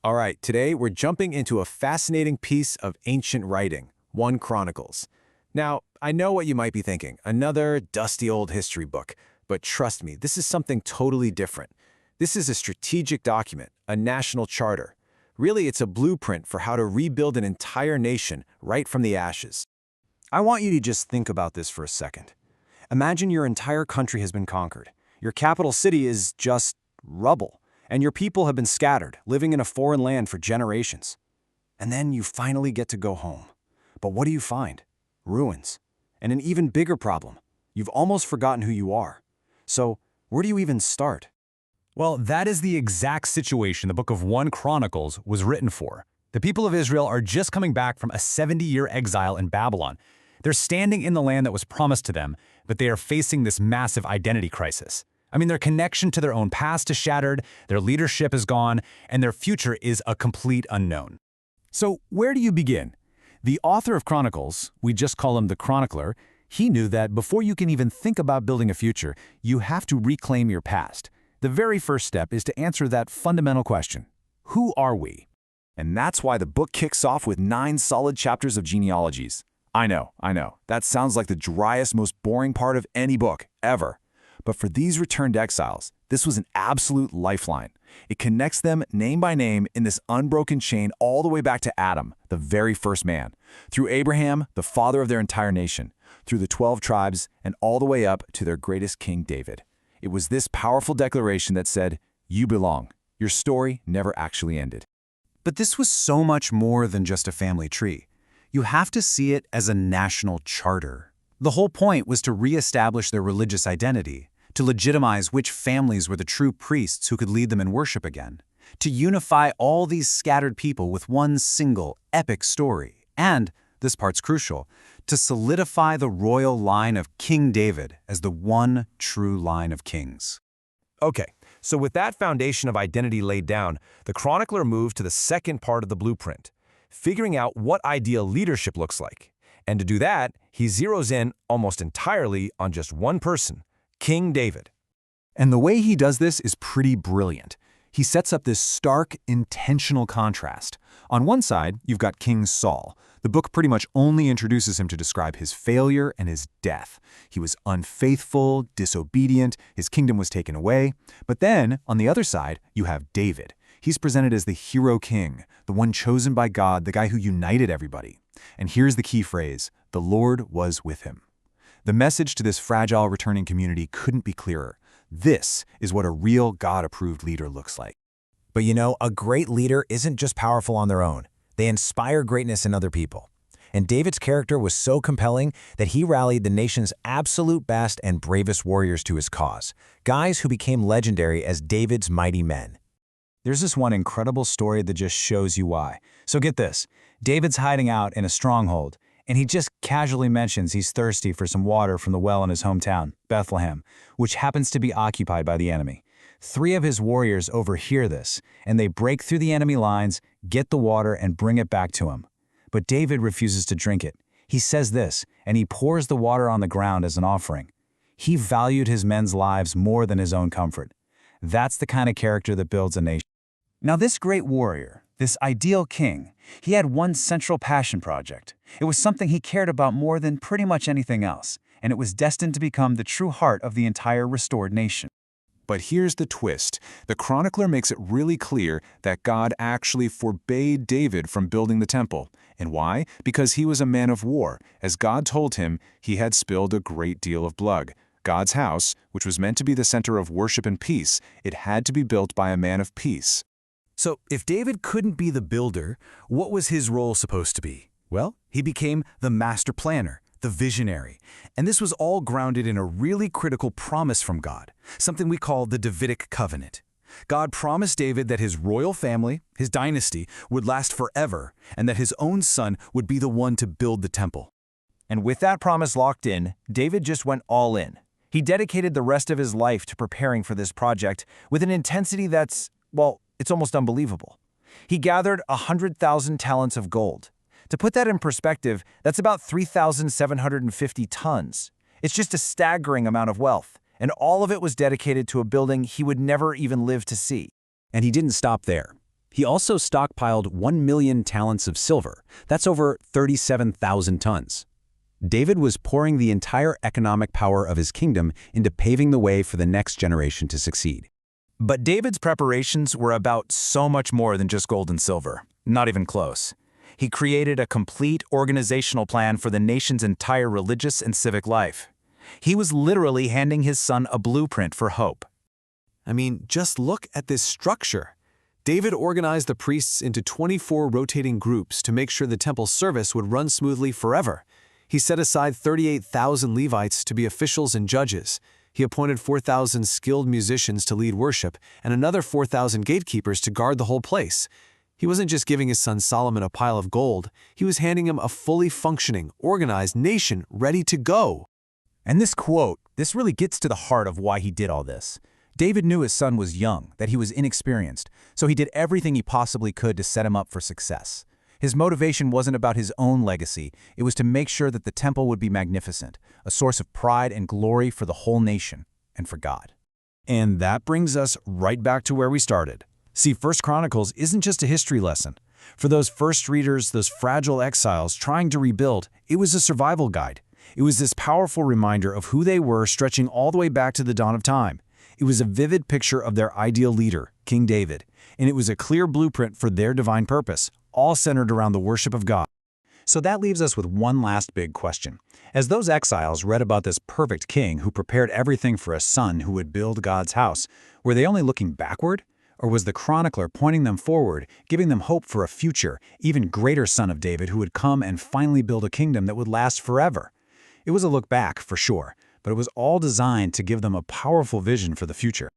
All right, today we're jumping into a fascinating piece of ancient writing, 1 Chronicles. Now, I know what you might be thinking, another dusty old history book, but trust me, this is something totally different. This is a strategic document, a national charter. Really, it's a blueprint for how to rebuild an entire nation right from the ashes. I want you to just think about this for a second. Imagine your entire country has been conquered. Your capital city is just rubble, and your people have been scattered, living in a foreign land for generations. And then you finally get to go home. But what do you find? Ruins. And an even bigger problem. You've almost forgotten who you are. So, where do you even start? Well, that is the exact situation the book of 1 Chronicles was written for. The people of Israel are just coming back from a 70-year exile in Babylon. They're standing in the land that was promised to them, but they are facing this massive identity crisis. I mean, their connection to their own past is shattered, their leadership is gone, and their future is a complete unknown. So where do you begin? The author of Chronicles, we just call him the chronicler, he knew that before you can even think about building a future, you have to reclaim your past. The very first step is to answer that fundamental question: who are we? And that's why the book kicks off with 9 solid chapters of genealogies. I know. That sounds like the driest, most boring part of any book, ever. But for these returned exiles, this was an absolute lifeline. It connects them name by name in this unbroken chain all the way back to Adam, the very first man, through Abraham, the father of their entire nation, through the 12 tribes, and all the way up to their greatest king, David. It was this powerful declaration that said, "You belong. Your story never actually ended." But this was so much more than just a family tree. You have to see it as a national charter. The whole point was to reestablish their religious identity, to legitimize which families were the true priests who could lead them in worship again, to unify all these scattered people with one single, epic story, and, this part's crucial, to solidify the royal line of King David as the one true line of kings. Okay, so with that foundation of identity laid down, the chronicler moved to the second part of the blueprint, figuring out what ideal leadership looks like. And to do that, he zeroes in almost entirely on just one person, King David. And the way he does this is pretty brilliant. He sets up this stark, intentional contrast. On one side, you've got King Saul. The book pretty much only introduces him to describe his failure and his death. He was unfaithful, disobedient, his kingdom was taken away. But then, on the other side, you have David. He's presented as the hero king, the one chosen by God, the guy who united everybody. And here's the key phrase: the Lord was with him. The message to this fragile returning community couldn't be clearer. This is what a real God-approved leader looks like. But you know, a great leader isn't just powerful on their own. They inspire greatness in other people. And David's character was so compelling that he rallied the nation's absolute best and bravest warriors to his cause, guys who became legendary as David's mighty men. There's this one incredible story that just shows you why. So get this, David's hiding out in a stronghold, and he just casually mentions he's thirsty for some water from the well in his hometown, Bethlehem, which happens to be occupied by the enemy. 3 of his warriors overhear this, and they break through the enemy lines, get the water, and bring it back to him. But David refuses to drink it. He says this, and he pours the water on the ground as an offering. He valued his men's lives more than his own comfort. That's the kind of character that builds a nation. Now this great warrior, this ideal king, he had one central passion project. It was something he cared about more than pretty much anything else, and it was destined to become the true heart of the entire restored nation. But here's the twist. The chronicler makes it really clear that God actually forbade David from building the temple. And why? Because he was a man of war. As God told him, he had spilled a great deal of blood. God's house, which was meant to be the center of worship and peace, it had to be built by a man of peace. So if David couldn't be the builder, what was his role supposed to be? Well, he became the master planner, the visionary. And this was all grounded in a really critical promise from God, something we call the Davidic Covenant. God promised David that his royal family, his dynasty, would last forever, and that his own son would be the one to build the temple. And with that promise locked in, David just went all in. He dedicated the rest of his life to preparing for this project with an intensity that's, well, it's almost unbelievable. He gathered 100,000 talents of gold. To put that in perspective, that's about 3,750 tons. It's just a staggering amount of wealth, and all of it was dedicated to a building he would never even live to see. And he didn't stop there. He also stockpiled 1 million talents of silver. That's over 37,000 tons. David was pouring the entire economic power of his kingdom into paving the way for the next generation to succeed. But David's preparations were about so much more than just gold and silver. Not even close. He created a complete organizational plan for the nation's entire religious and civic life. He was literally handing his son a blueprint for hope. I mean, just look at this structure. David organized the priests into 24 rotating groups to make sure the temple service would run smoothly forever. He set aside 38,000 Levites to be officials and judges. He appointed 4,000 skilled musicians to lead worship and another 4,000 gatekeepers to guard the whole place. He wasn't just giving his son Solomon a pile of gold, he was handing him a fully functioning, organized nation ready to go. And this quote, this really gets to the heart of why he did all this. David knew his son was young, that he was inexperienced, so he did everything he possibly could to set him up for success. His motivation wasn't about his own legacy, it was to make sure that the temple would be magnificent, a source of pride and glory for the whole nation, and for God. And that brings us right back to where we started. See, 1 Chronicles isn't just a history lesson. For those first readers, those fragile exiles trying to rebuild, it was a survival guide. It was this powerful reminder of who they were, stretching all the way back to the dawn of time. It was a vivid picture of their ideal leader, King David, and it was a clear blueprint for their divine purpose, all centered around the worship of God. So that leaves us with one last big question. As those exiles read about this perfect king who prepared everything for a son who would build God's house, were they only looking backward? Or was the chronicler pointing them forward, giving them hope for a future, even greater son of David who would come and finally build a kingdom that would last forever? It was a look back, for sure, but it was all designed to give them a powerful vision for the future.